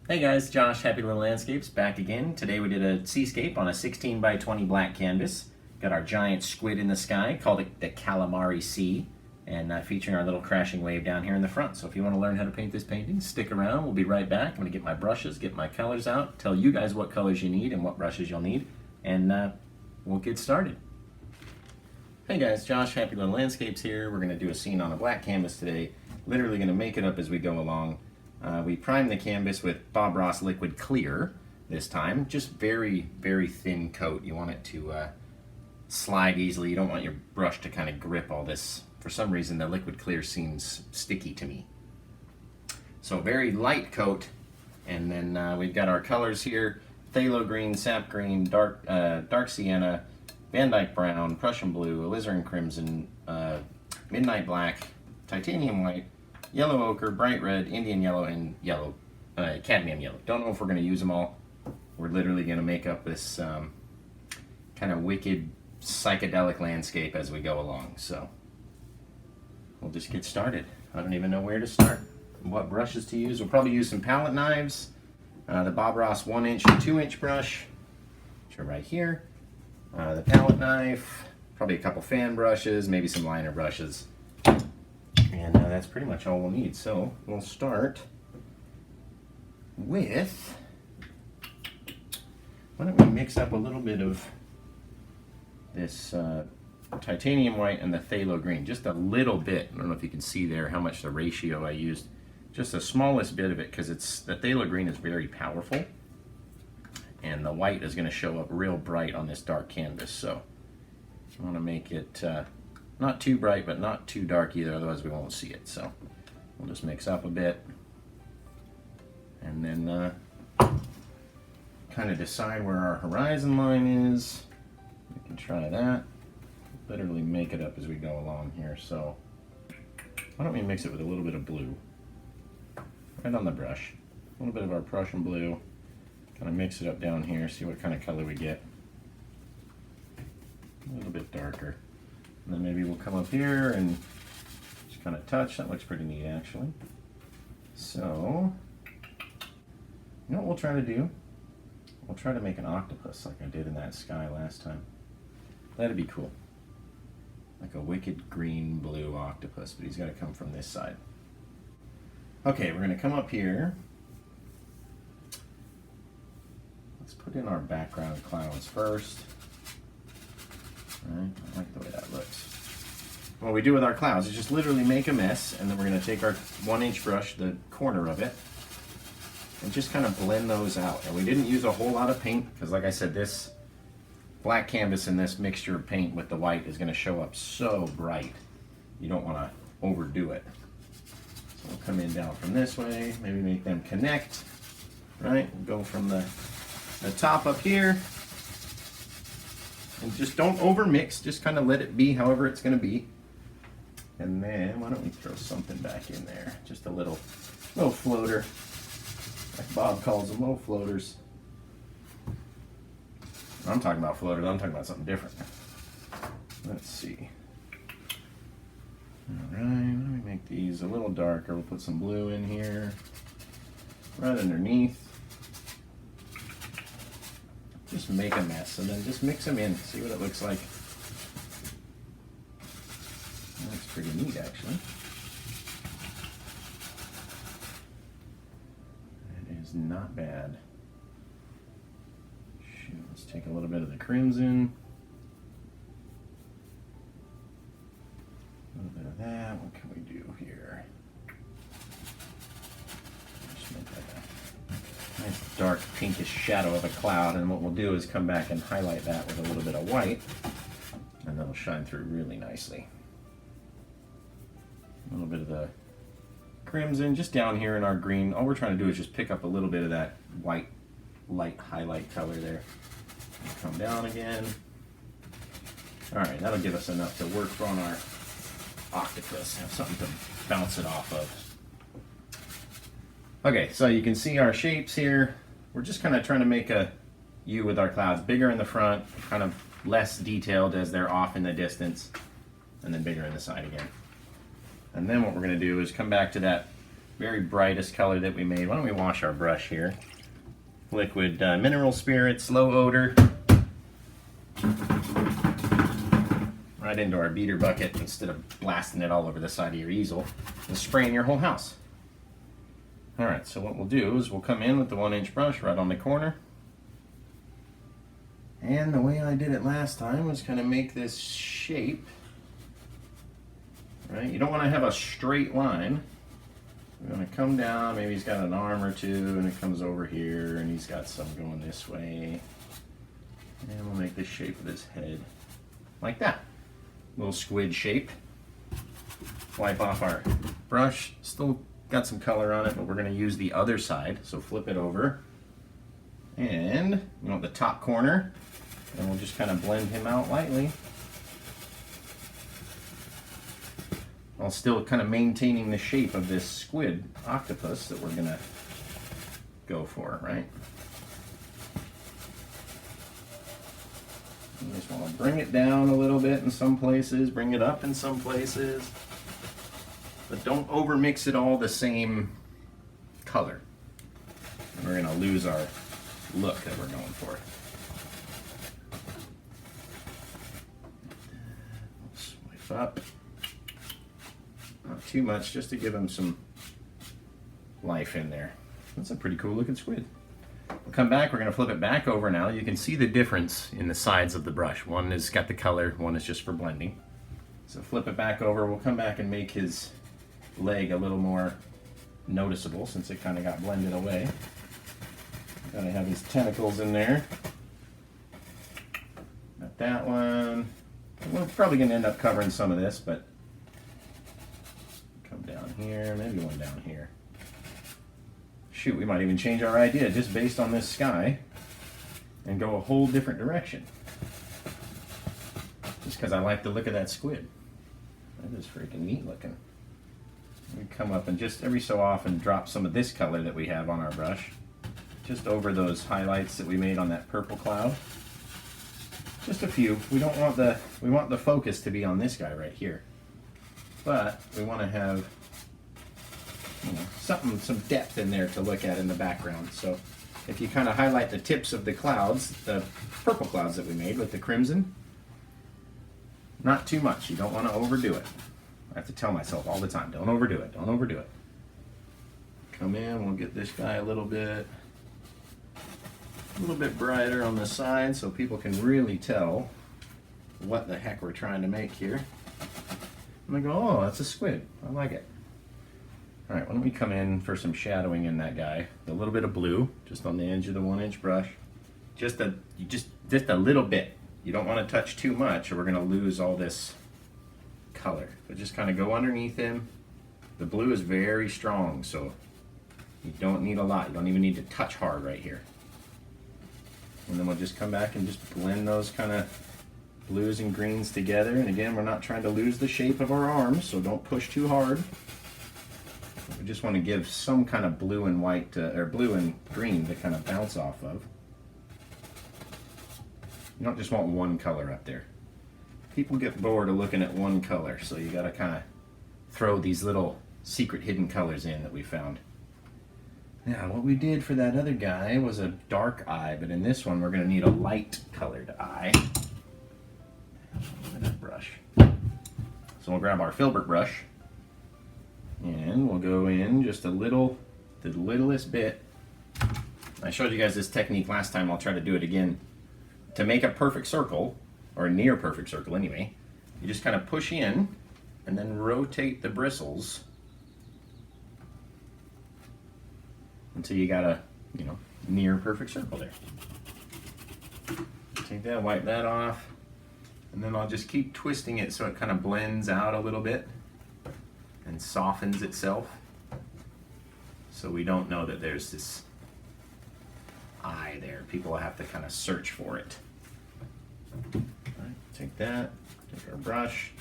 Hey guys, Josh, Happy Little Landscapes, back again. Today we did a seascape on a 16 by 20 black canvas. Got our giant squid in the sky, called it the Calamari Sea, and featuring our little crashing wave down here in the front. So if you want to learn how to paint this painting, stick around. We'll be right back. I'm going to get my brushes, get my colors out, tell you guys what colors you need and what brushes you'll need, and we'll get started. Hey guys, Josh, Happy Little Landscapes here. We're going to do a scene on a black canvas today. Literally going to make it up as we go along. We primed the canvas with Bob Ross Liquid Clear this time. Just very, very thin coat. You want it to slide easily. You don't want your brush to kind of grip all this. For some reason, the Liquid Clear seems sticky to me. So very light coat. And then we've got our colors here. Phthalo green, sap green, dark sienna, Van Dyke brown, Prussian blue, Alizarin crimson, midnight black, titanium white, yellow ochre, bright red, Indian yellow, and yellow, cadmium yellow. Don't know if we're going to use them all. We're literally going to make up this kind of wicked psychedelic landscape as we go along. So we'll just get started. I don't even know where to start. What brushes to use. We'll probably use some palette knives. The Bob Ross 1-inch and 2-inch brush, which are right here. The palette knife, probably a couple fan brushes, maybe some liner brushes. And that's pretty much all we'll need. So we'll start with, why don't we mix up a little bit of this titanium white and the phthalo green, just a little bit. I don't know if you can see there how much the ratio I used. Just the smallest bit of it, because the phthalo green is very powerful. And the white is going to show up real bright on this dark canvas. So I want to make it not too bright, but not too dark either, otherwise we won't see it. So we'll just mix up a bit and then kind of decide where our horizon line is. We can try that. Literally make it up as we go along here. So why don't we mix it with a little bit of blue right on the brush. A little bit of our Prussian blue. Kind of mix it up down here, see what kind of color we get. A little bit darker. And then maybe we'll come up here and just kind of touch. That looks pretty neat, actually. So, you know what we'll try to do? We'll try to make an octopus like I did in that sky last time. That'd be cool. Like a wicked green blue octopus, but he's got to come from this side. Okay, we're going to come up here. Let's put in our background clouds first. Right, I like the way that looks. What we do with our clouds is just literally make a mess, and then we're going to take our 1-inch brush, the corner of it, and just kind of blend those out. And we didn't use a whole lot of paint, because like I said, this black canvas and this mixture of paint with the white is going to show up so bright. You don't want to overdo it. So we'll come in down from this way, maybe make them connect, right? We'll go from the top up here. And just don't over mix, just kind of let it be however it's going to be. And then why don't we throw something back in there? Just a little floater, like Bob calls them, little floaters. I'm talking about floaters, I'm talking about something different. Let's see. Alright, let me make these a little darker. We'll put some blue in here, right underneath. Just make a mess and then just mix them in, see what it looks like. That's pretty neat, actually. It is not bad. Shoot, let's take a little bit of the crimson. A little bit of that. What can we do here? Just make that nice dark pinkish shadow of a cloud, and what we'll do is come back and highlight that with a little bit of white, and that'll shine through really nicely. A little bit of the crimson just down here in our green. All we're trying to do is just pick up a little bit of that white light highlight color there. Come down again. Alright, that'll give us enough to work on our octopus. Have something to bounce it off of. Okay, so you can see our shapes here. We're just kind of trying to make a U with our clouds. Bigger in the front, kind of less detailed as they're off in the distance, and then bigger in the side again. And then what we're going to do is come back to that very brightest color that we made. Why don't we wash our brush here? Liquid mineral spirits, low odor. Right into our beater bucket instead of blasting it all over the side of your easel and spraying your whole house. Alright, so what we'll do is we'll come in with the 1-inch brush right on the corner. And the way I did it last time was kind of make this shape. Right? You don't want to have a straight line. We're going to come down, maybe he's got an arm or two, and it comes over here, and he's got some going this way. And we'll make the shape of his head like that. Little squid shape. Wipe off our brush. Still got some color on it, but we're going to use the other side. So flip it over. And you want the top corner. And we'll just kind of blend him out lightly. While still kind of maintaining the shape of this squid octopus that we're going to go for, right? You just want to bring it down a little bit in some places, bring it up in some places, but don't overmix it all the same color. And we're going to lose our look that we're going for. Swipe up. Not too much, just to give him some life in there. That's a pretty cool looking squid. We'll come back, we're going to flip it back over now. You can see the difference in the sides of the brush. One has got the color, one is just for blending. So flip it back over, we'll come back and make his leg a little more noticeable since it kind of got blended away. Gotta have his tentacles in there. Got that one. We're probably going to end up covering some of this, but come down here, maybe one down here. Shoot, we might even change our idea just based on this sky and go a whole different direction. Just because I like the look of that squid. That is freaking neat looking. We come up and just every so often drop some of this color that we have on our brush just over those highlights that we made on that purple cloud. Just a few. We want the focus to be on this guy right here. But we want to have, you know, some depth in there to look at in the background. So if you kind of highlight the tips of the clouds, the purple clouds that we made with the crimson, not too much. You don't want to overdo it. I have to tell myself all the time, don't overdo it, don't overdo it. Come in, we'll get this guy a little bit brighter on the side so people can really tell what the heck we're trying to make here. And they go, oh, that's a squid. I like it. All right, why don't we come in for some shadowing in that guy? A little bit of blue, just on the edge of the 1-inch brush. Just a little bit. You don't want to touch too much or we're going to lose all this color. But just kind of go underneath him. The blue is very strong, so you don't need a lot. You don't even need to touch hard right here. And then we'll just come back and just blend those kind of blues and greens together. And again, we're not trying to lose the shape of our arms, so don't push too hard. We just want to give some kind of blue and white, or blue and green to kind of bounce off of. You don't just want one color up there. People get bored of looking at one color, so you got to kind of throw these little secret hidden colors in that we found. Now, what we did for that other guy was a dark eye, but in this one we're going to need a light colored eye. That brush. So we'll grab our Filbert brush and we'll go in just a little, the littlest bit. I showed you guys this technique last time, I'll try to do it again. To make a perfect circle, or a near perfect circle anyway, you just kind of push in and then rotate the bristles until you got a, you know, near perfect circle there. Take that, wipe that off, and then I'll just keep twisting it so it kind of blends out a little bit and softens itself, so we don't know that there's this eye there. People will have to kind of search for it. All right, take that, take our brush,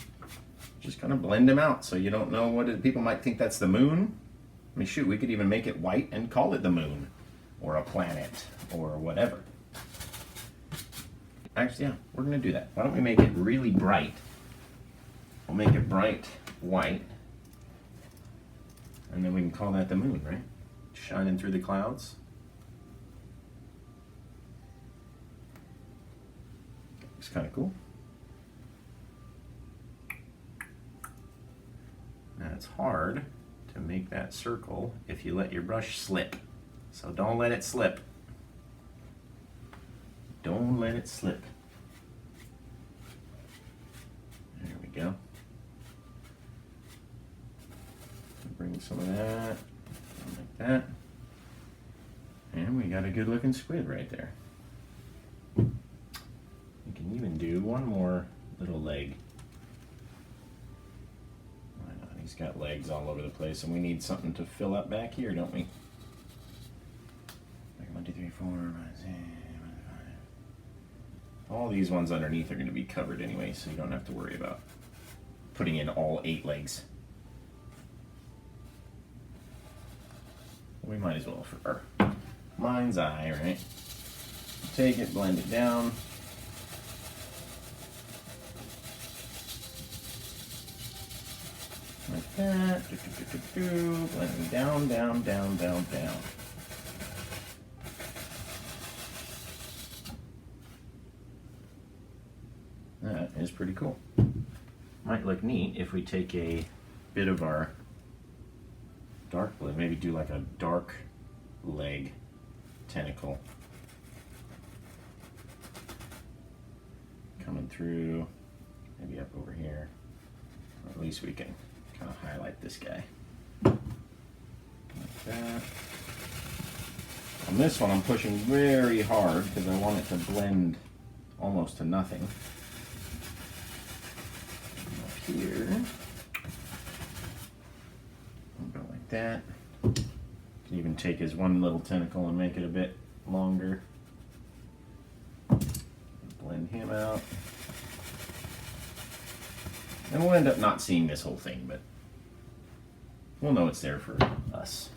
just kind of blend them out so you don't know what it, people might think that's the moon. I mean, shoot, we could even make it white and call it the moon or a planet or whatever. Actually, yeah, we're going to do that. Why don't we make it really bright? We'll make it bright white. And then we can call that the moon, right? Shining through the clouds. Looks kind of cool. Now it's hard to make that circle if you let your brush slip. So don't let it slip. Don't let it slip. There we go. Bring some of that, like that. And we got a good looking squid right there. We can even do one more little leg. Why not? He's got legs all over the place, and we need something to fill up back here, don't we? Like 1, 2, 3, 4, 5, 6, 7, 5. All these ones underneath are going to be covered anyway, so you don't have to worry about putting in all 8 legs. We might as well for our mind's eye, right? Take it, blend it down. Like that. Blending down, down, down, down, down. That is pretty cool. Might look neat if we take a bit of our dark blue, maybe do like a dark leg tentacle coming through, maybe up over here. Or at least we can kind of highlight this guy like that. On this one I'm pushing very hard because I want it to blend almost to nothing. Up here, go like that. You can even take his one little tentacle and make it a bit longer. Blend him out. And we'll end up not seeing this whole thing, but we'll know it's there for us.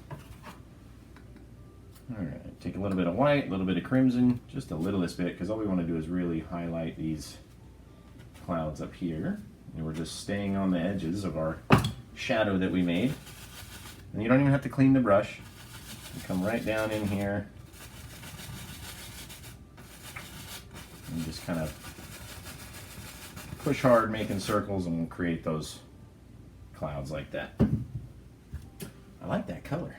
Alright, take a little bit of white, a little bit of crimson, just the littlest bit, because all we want to do is really highlight these clouds up here. And we're just staying on the edges of our shadow that we made. And you don't even have to clean the brush. You come right down in here and just kind of push hard, making circles, and we'll create those clouds like that. I like that color.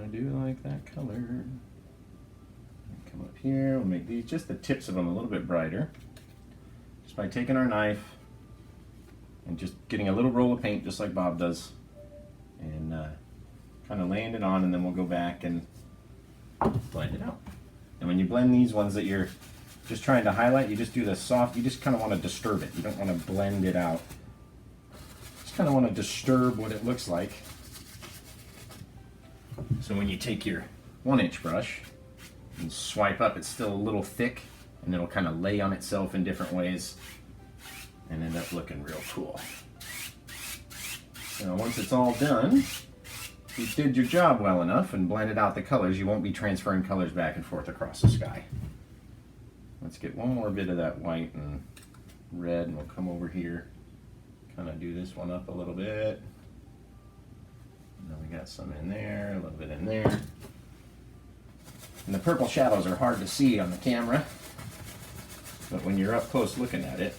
I do like that color. Come up here, we'll make these, just the tips of them a little bit brighter. Just by taking our knife and just getting a little roll of paint just like Bob does. And kind of laying it on, and then we'll go back and blend it out. And when you blend these ones that you're just trying to highlight, you just do the soft, you just kind of want to disturb it. You don't want to blend it out. Just kind of want to disturb what it looks like. So when you take your 1-inch brush and swipe up, it's still a little thick, and it'll kind of lay on itself in different ways and end up looking real cool. Now once it's all done, if you did your job well enough and blended out the colors, you won't be transferring colors back and forth across the sky. Let's get one more bit of that white and red, and we'll come over here, kind of do this one up a little bit. Now we got some in there, a little bit in there. And the purple shadows are hard to see on the camera, but when you're up close looking at it,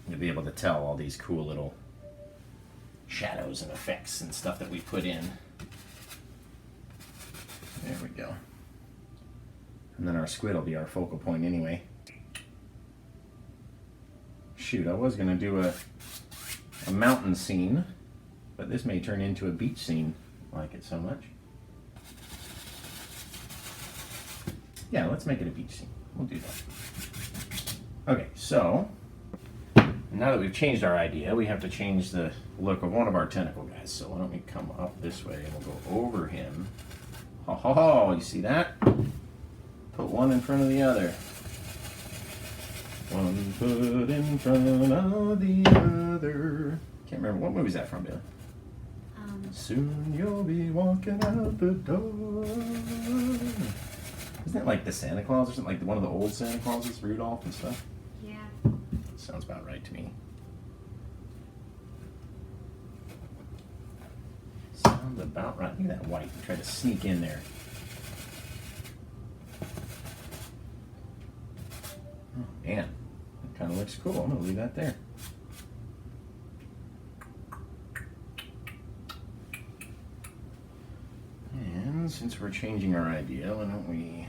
you'll be able to tell all these cool little shadows and effects and stuff that we put in. There we go. And then our squid will be our focal point anyway. Shoot, I was going to do a mountain scene, but this may turn into a beach scene. I like it so much. Yeah, let's make it a beach scene. We'll do that. Okay, so now that we've changed our idea, we have to change the look of one of our tentacle guys. So why don't we come up this way and we'll go over him. Ho ho ho, you see that? Put one in front of the other. One foot in front of the other. Can't remember, what movie is that from, Billy? Soon you'll be walking out the door. Isn't it like the Santa Claus or something? Like one of the old Santa Clauses, Rudolph and stuff? Yeah. Sounds about right to me. Sounds about right. Look at that white. Try to sneak in there. Oh man, that kind of looks cool. I'm gonna leave that there. And since we're changing our idea, why don't we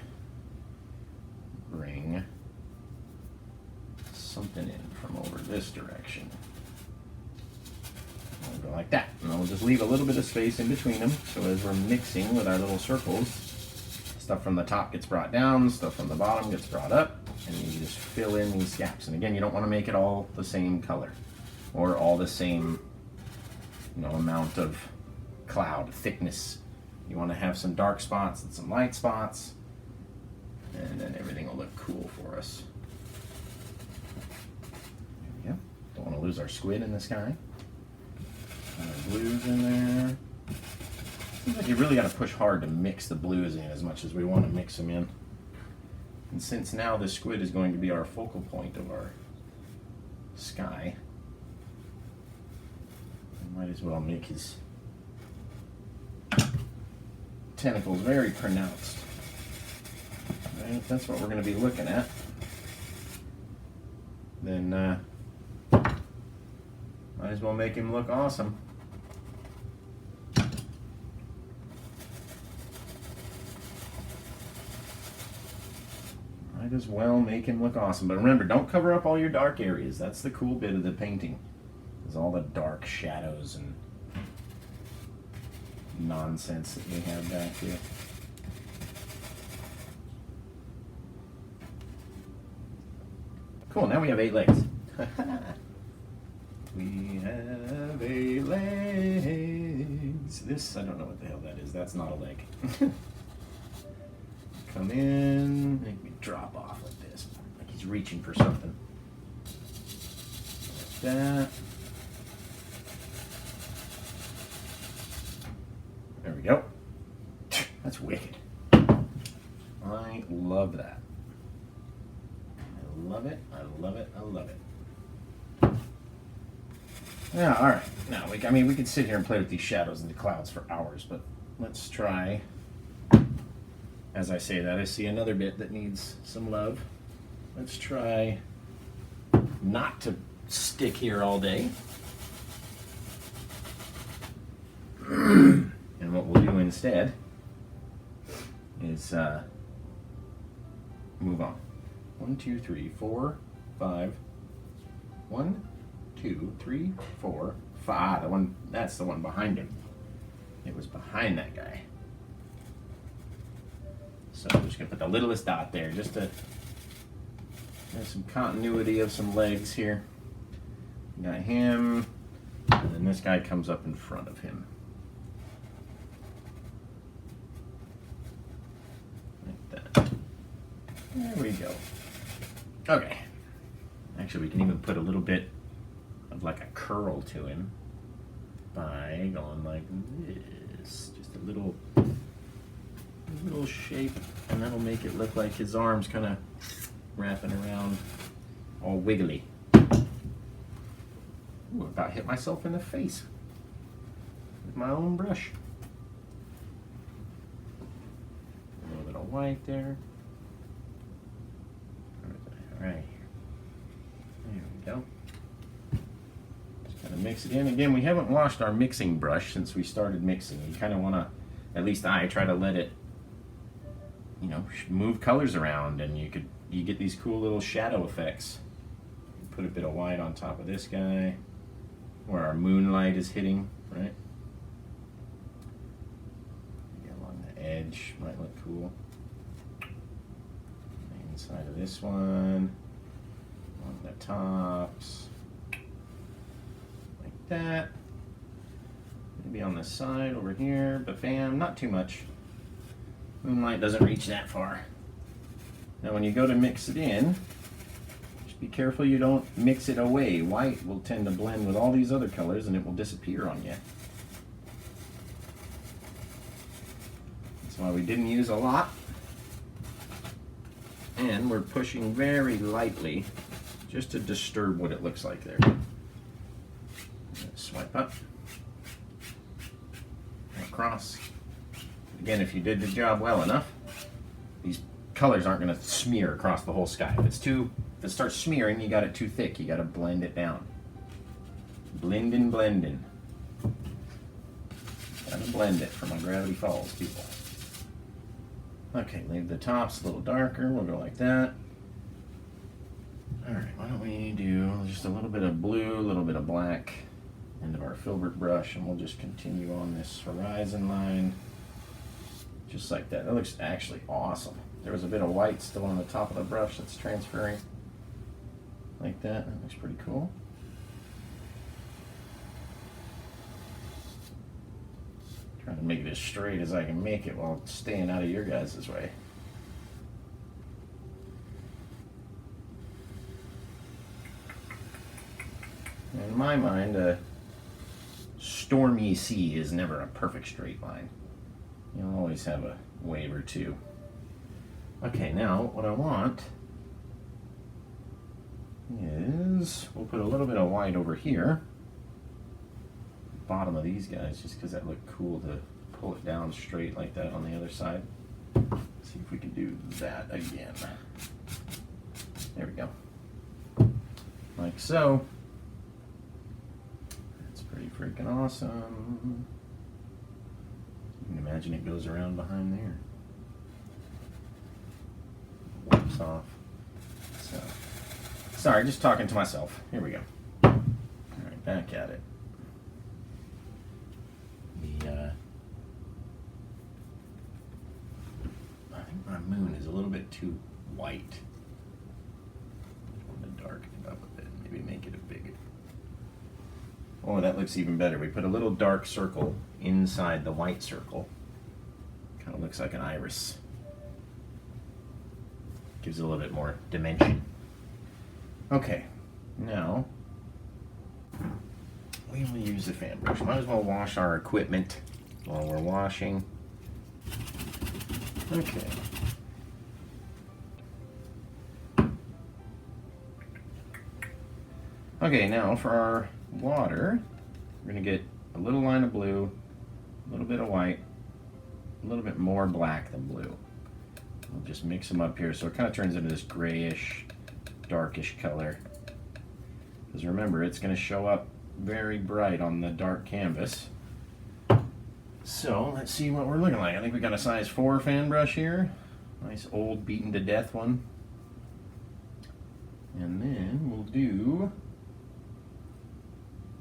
bring something in from over this direction. We'll go like that, and then we'll just leave a little bit of space in between them, so as we're mixing with our little circles, stuff from the top gets brought down, stuff from the bottom gets brought up, and you just fill in these gaps. And again, you don't want to make it all the same color, or all the same, amount of cloud thickness. You want to have some dark spots and some light spots, and then everything will look cool for us. There we go. Don't want to lose our squid in the sky. Our blues in there. Seems like you really got to push hard to mix the blues in as much as we want to mix them in. And since now the squid is going to be our focal point of our sky, I might as well make his tentacles very pronounced. Right? That's what we're going to be looking at. Then might as well make him look awesome. Might as well make him look awesome. But remember, don't cover up all your dark areas. That's the cool bit of the painting, is all the dark shadows and nonsense that we have back here. Cool, now we have 8 legs. We have 8 legs. This, I don't know what the hell that is. That's not a leg. Come in, make me drop off like this. Like he's reaching for something. Like that. There we go. That's wicked. I love that. I love it, I love it, I love it. Yeah, alright. Now, we could sit here and play with these shadows and the clouds for hours, but let's try. As I say that, I see another bit that needs some love. Let's try not to stick here all day. And what we'll do instead is move on. 1, 2, 3, 4, 5. 1, 2, 3, 4, 5. The one, that's the one behind him. It was behind that guy. So I'm just gonna put the littlest dot there, just to have some continuity of some legs here. Got him, and then this guy comes up in front of him. Like that. There we go. Okay. Actually, we can even put a little bit of like a curl to him by going like this. Just a little shape, and that'll make it look like his arms kind of wrapping around all wiggly. Ooh, about hit myself in the face with my own brush. A little bit of white there. All right. There we go. Just kind of mix it in. Again, we haven't washed our mixing brush since we started mixing. You kind of want to, at least I try to let it, move colors around, and you get these cool little shadow effects. Put a bit of white on top of this guy, where our moonlight is hitting, right? Maybe along the edge might look cool. Inside of this one, on the tops, like that. Maybe on the side over here, but bam, not too much. Moonlight doesn't reach that far. Now when you go to mix it in, just be careful you don't mix it away. White will tend to blend with all these other colors and it will disappear on you. That's why we didn't use a lot. And we're pushing very lightly just to disturb what it looks like there. Swipe up, across. Again, if you did the job well enough, these colors aren't going to smear across the whole sky. If it starts smearing, you got it too thick. You got to blend it down. Blendin', blendin'. Gotta blend it for my Gravity Falls people. Okay, leave the tops a little darker. We'll go like that. All right, why don't we do just a little bit of blue, a little bit of black, end of our Filbert brush, and we'll just continue on this horizon line, just like that. That looks actually awesome. There was a bit of white still on the top of the brush that's transferring like that. That looks pretty cool. Trying to make it as straight as I can make it while staying out of your guys' way. In my mind, a stormy sea is never a perfect straight line. You'll always have a wave or two. Okay, now what I want is, we'll put a little bit of white over here. Bottom of these guys, just because that looked cool to pull it down straight like that on the other side. Let's see if we can do that again. There we go. Like so. That's pretty freaking awesome. You can imagine it goes around behind there. Whoops off. So, sorry, just talking to myself. Here we go. All right, back at it. I think my moon is a little bit too white. I'm going to darken it up a bit, maybe make it a bigger. Oh, that looks even better. We put a little dark circle inside the white circle. Kind of looks like an iris. Gives it a little bit more dimension. Okay, now we will use the fan brush. Might as well wash our equipment while we're washing. Okay. Okay, now for our water, we're going to get a little line of blue, a little bit of white, a little bit more black than blue. We'll just mix them up here so it kind of turns into this grayish, darkish color. Because remember, it's going to show up very bright on the dark canvas. So let's see what we're looking like. I think we got a size 4 fan brush here. Nice old beaten to death one. And then we'll do,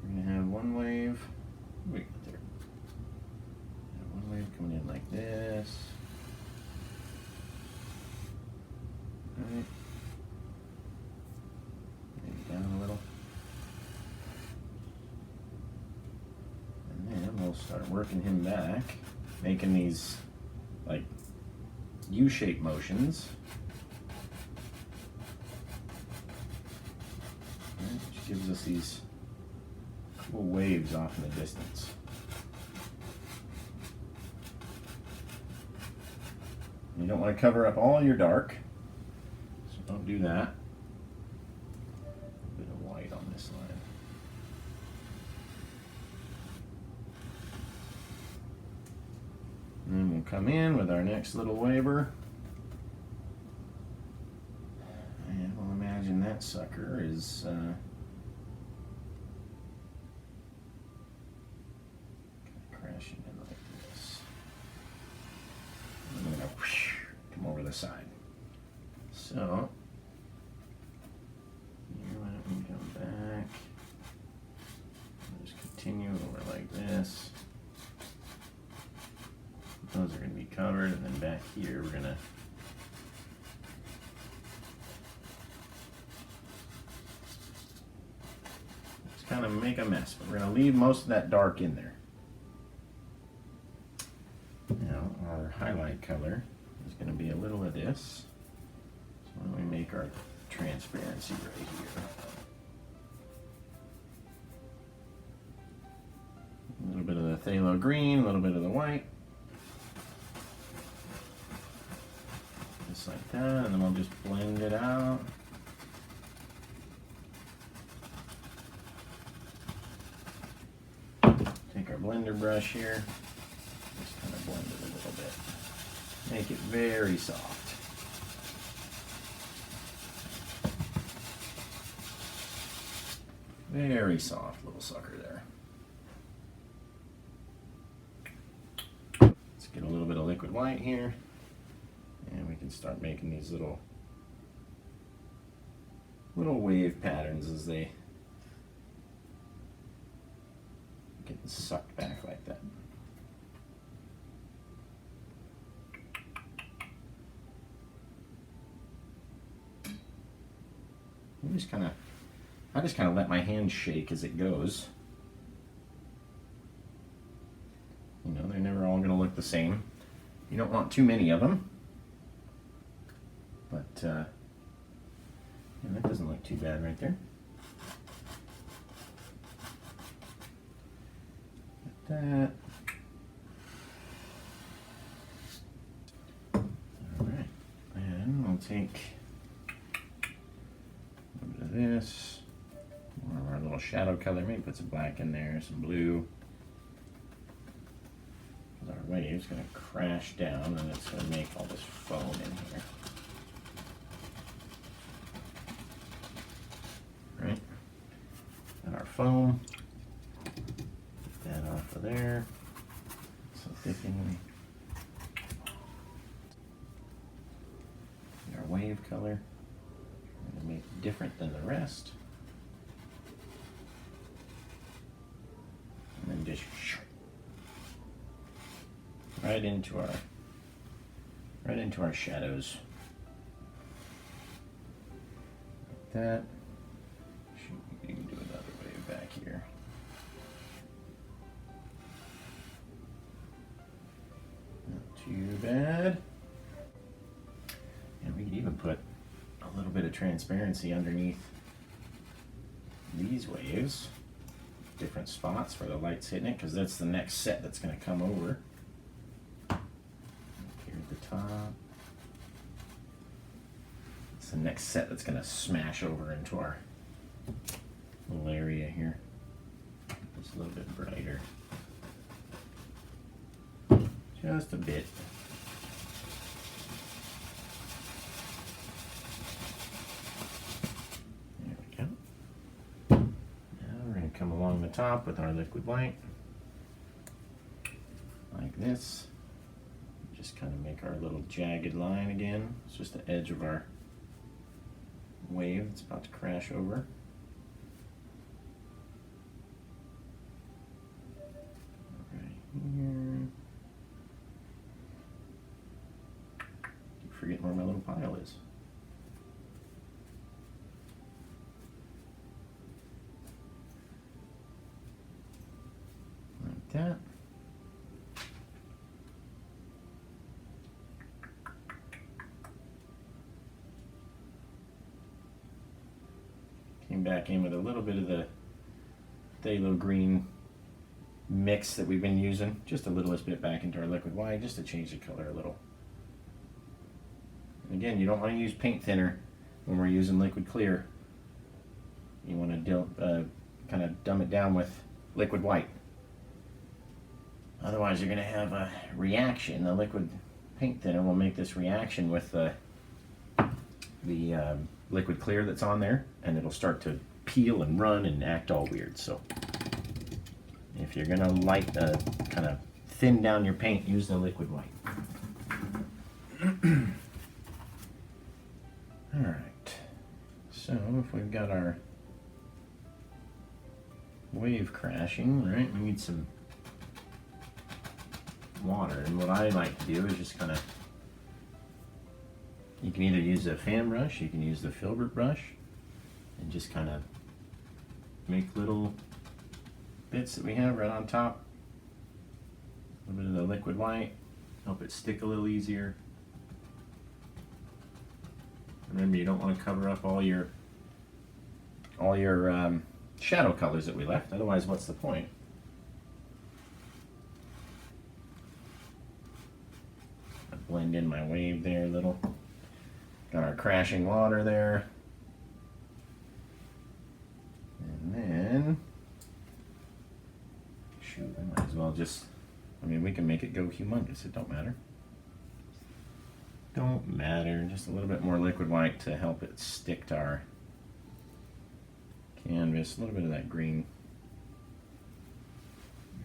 we're going to have one wave, wait, there. One wave coming in like this. Right. Maybe down a little. And then we'll start working him back, making these like U-shaped motions. Right, which gives us these cool waves off in the distance. You don't want to cover up all your dark, so don't do that. A bit of white on this line. And then we'll come in with our next little waver. And we'll imagine that sucker is crashing in like this. And I'm going to come over the side. So, here, why don't we come back? We'll just continue over like this. Those are going to be covered, and then back here we're going to just kind of make a mess, but we're going to leave most of that dark in there. Now our highlight color is going to be a little of this. So why don't we make our transparency right here. A little bit of the phthalo green, a little bit of the white. Just like that, and then we'll just blend it out. blender brush here. Just kind of blend it a little bit. Make it very soft. Very soft little sucker there. Let's get a little bit of liquid white here, and we can start making these little wave patterns as they get sucked back like that. I just kind of let my hand shake as it goes. You know, they're never all going to look the same. You don't want too many of them. But yeah, that doesn't look too bad right there. Like that. All right, and we'll take a little bit of this, more of our little shadow color. Maybe put some black in there, some blue. Our wave's going to crash down, and it's going to make all this foam in here. Right? And our foam, get that off of there. So thickening. Our wave color, we're going to make it different than the rest. And then just right into our shadows. Like that. You can do another wave back here. Not too bad. And we could even put a little bit of transparency underneath these waves. Different spots where the light's hitting it, because that's the next set that's going to come over. Top. It's the next set that's going to smash over into our little area here. Just a little bit brighter. Just a bit. There we go. Now we're going to come along the top with our liquid white. Like this. Just kind of make our little jagged line again. It's just the edge of our wave that's about to crash over. Right here. Keep forgetting where my little pile is. Like that. Back in with a little bit of the phthalo green mix that we've been using, just a littlest bit back into our liquid white, just to change the color a little. And again, you don't want to use paint thinner when we're using liquid clear. You want to kind of dumb it down with liquid white. Otherwise, you're going to have a reaction. The liquid paint thinner will make this reaction with the liquid clear that's on there, and it'll start to peel and run and act all weird. So if you're gonna kind of thin down your paint, use the liquid white. All right, so if we've got our wave crashing, right, we need some water, and what I like to do is just kind of, you can either use a fan brush, you can use the Filbert brush, and just kind of make little bits that we have right on top. A little bit of the liquid white, help it stick a little easier. Remember, you don't want to cover up all your shadow colors that we left, otherwise what's the point? I blend in my wave there a little. Got our crashing water there. And then, shoot, we might as well just, I mean, we can make it go humongous. It don't matter. Don't matter. Just a little bit more liquid white to help it stick to our canvas. A little bit of that green.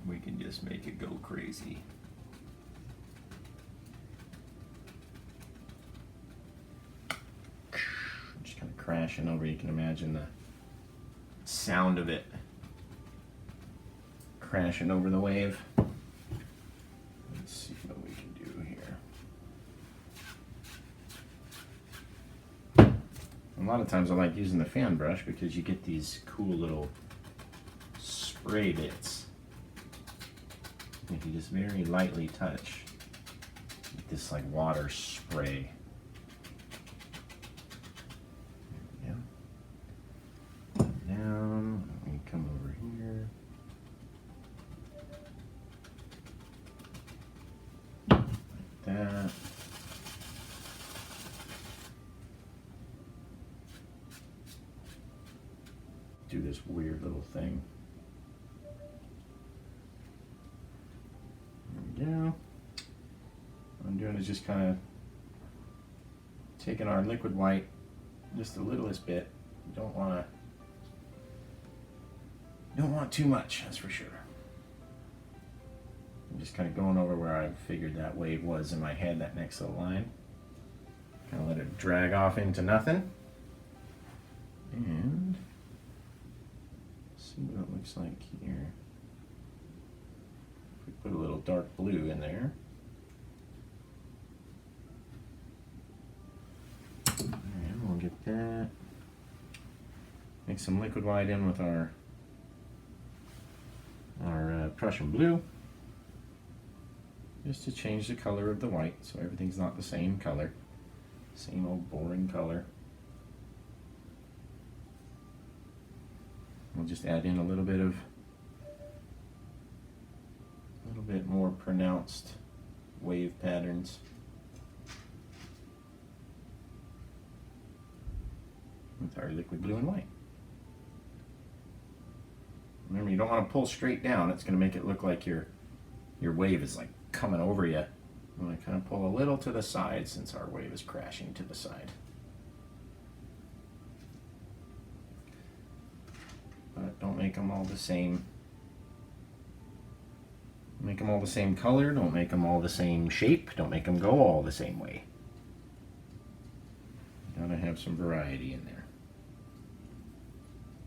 We can just make it go crazy. Just kind of crashing over. You can imagine the sound of it crashing over the wave. Let's see what we can do here. A lot of times I like using the fan brush because you get these cool little spray bits. If you just very lightly touch, get this like water spray. Yeah. Down, we come over here. Like that. Do this weird little thing. There we go. What I'm doing is just kind of taking our liquid white just the littlest bit. You don't want too much, that's for sure. I'm just kind of going over where I figured that wave was in my head, that next little line. Kind of let it drag off into nothing. And see what it looks like here. If we put a little dark blue in there. And we'll get that. Mix some liquid white in with our Prussian blue. Just to change the color of the white so everything's not the same color. Same old boring color. We'll just add in a little bit more pronounced wave patterns. With our liquid blue and white. Remember, you don't want to pull straight down. It's going to make it look like your wave is like coming over you. You want to kind of pull a little to the side since our wave is crashing to the side. But don't make them all the same. Make them all the same color. Don't make them all the same shape. Don't make them go all the same way. You gotta have some variety in there.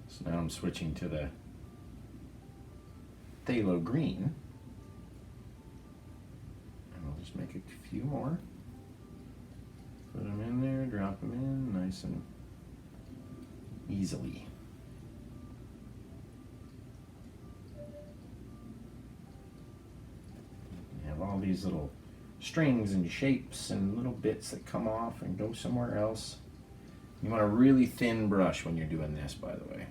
So now I'm switching to the phthalo green. And I'll just make a few more. Put them in there, drop them in nice and easily. You have all these little strings and shapes and little bits that come off and go somewhere else. You want a really thin brush when you're doing this, by the way.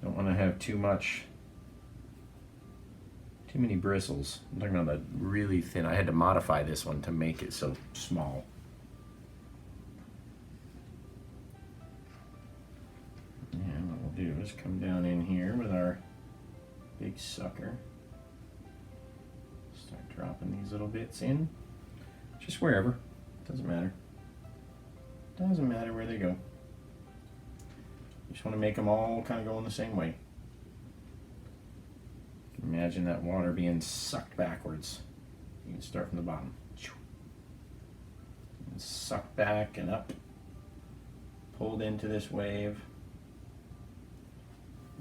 Don't want to have too many bristles. I'm talking about the really thin. I had to modify this one to make it so small. And what we'll do is come down in here with our big sucker. Start dropping these little bits in. Just wherever. Doesn't matter. Doesn't matter where they go. You just want to make them all kind of go in the same way. Imagine that water being sucked backwards. You can start from the bottom. And suck back and up. Pulled into this wave.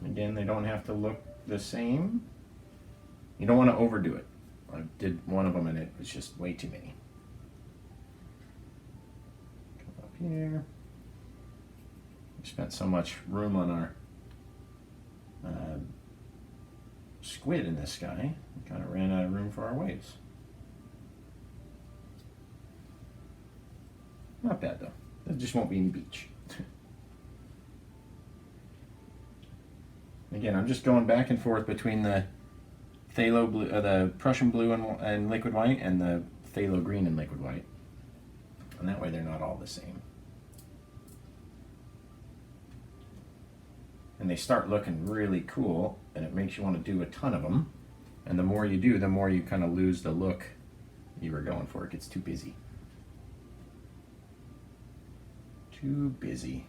Again, they don't have to look the same. You don't want to overdo it. I did one of them and it was just way too many. Come up here. We spent so much room on our squid in this sky. We kind of ran out of room for our waves. Not bad though. There just won't be any beach. Again, I'm just going back and forth between the phthalo blue, the Prussian blue and liquid white, and the phthalo green and liquid white, and that way they're not all the same. And they start looking really cool, and it makes you want to do a ton of them. And the more you do, the more you kind of lose the look you were going for. It gets too busy. Too busy.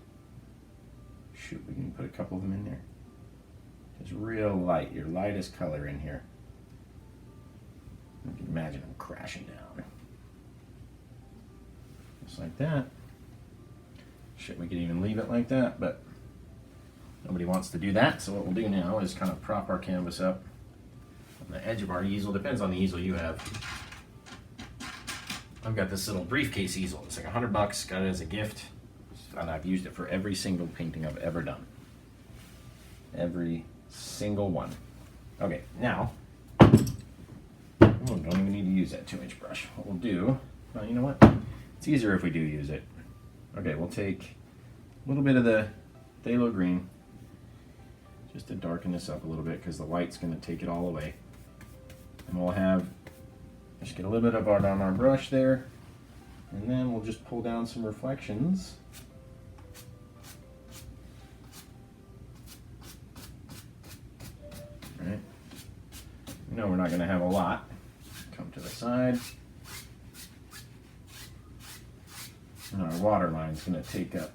Shoot, we can put a couple of them in there. Just real light, your lightest color in here. You can imagine them crashing down. Just like that. Shit, we could even leave it like that, but nobody wants to do that. So what we'll do now is kind of prop our canvas up on the edge of our easel. Depends on the easel you have. I've got this little briefcase easel. It's like $100, got it as a gift. And I've used it for every single painting I've ever done. Every single one. Okay, now, don't even need to use that 2-inch brush. What we'll do, well, you know what? It's easier if we do use it. Okay, we'll take a little bit of the phthalo green just to darken this up a little bit because the light's going to take it all away. And we'll have, just get a little bit of art on our brush there, and then we'll just pull down some reflections. Right. No, we're not going to have a lot. Come to the side. And our water line's going to take up.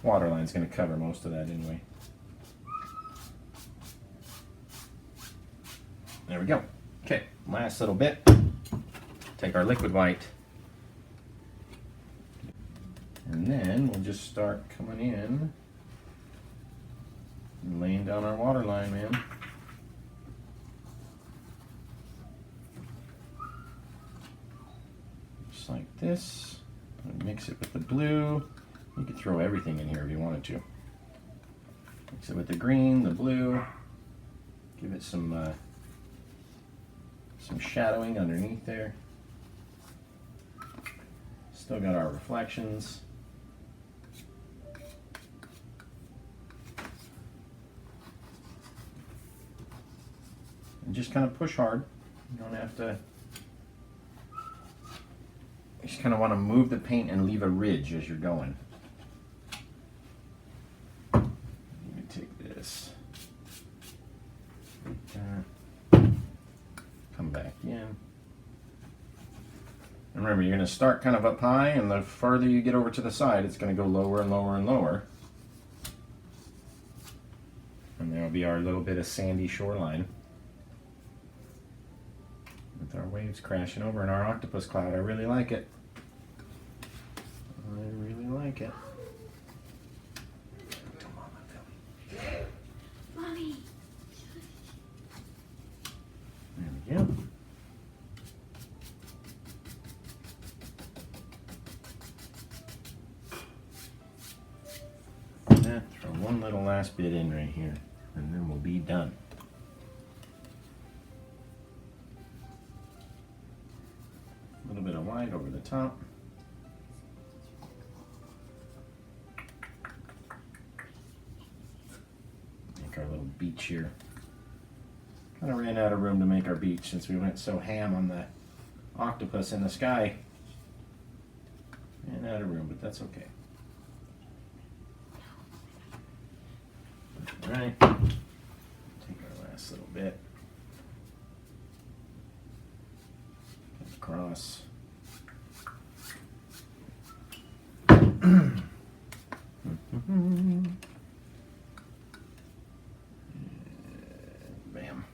Water line's going to cover most of that anyway. There we go. Okay, last little bit. Take our liquid white. And then we'll just start coming in and laying down our water line, man. Just like this. And mix it with the blue. You could throw everything in here if you wanted to. Mix it with the green, the blue. Give it some shadowing underneath there. Still got our reflections. And just kind of push hard. You don't have to. You just kind of want to move the paint and leave a ridge as you're going. Let me take this. Come back in. And remember, you're going to start kind of up high, and the farther you get over to the side, it's going to go lower and lower and lower. And there will be our little bit of sandy shoreline. With our waves crashing over and our octopus cloud. I really like it. I really like it. Mommy. There we go. Throw one little last bit in right here, and then we'll be done. A little bit of white over the top. Make our little beach here. Kind of ran out of room to make our beach since we went so ham on the octopus in the sky. Ran out of room, but that's okay. Alright, take our last little bit. Across. Bam.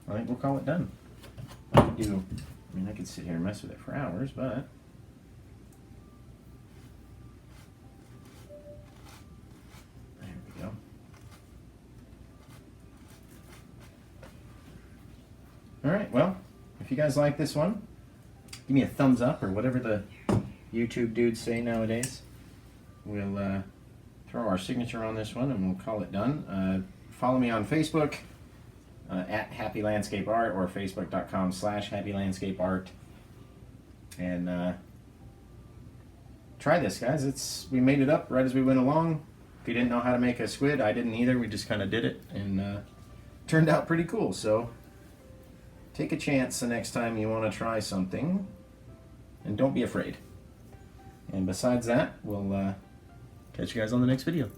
I think we'll call it done. I could sit here and mess with it for hours, but there we go. Alright, well, if you guys like this one, give me a thumbs up or whatever the YouTube dudes say nowadays. We'll throw our signature on this one and we'll call it done. Follow me on Facebook at Happy Landscape Art or facebook.com/Happy Landscape Art. And try this, guys. We made it up right as we went along. If you didn't know how to make a squid, I didn't either. We just kind of did it and turned out pretty cool. So take a chance the next time you want to try something, and don't be afraid. And besides that, we'll catch you guys on the next video.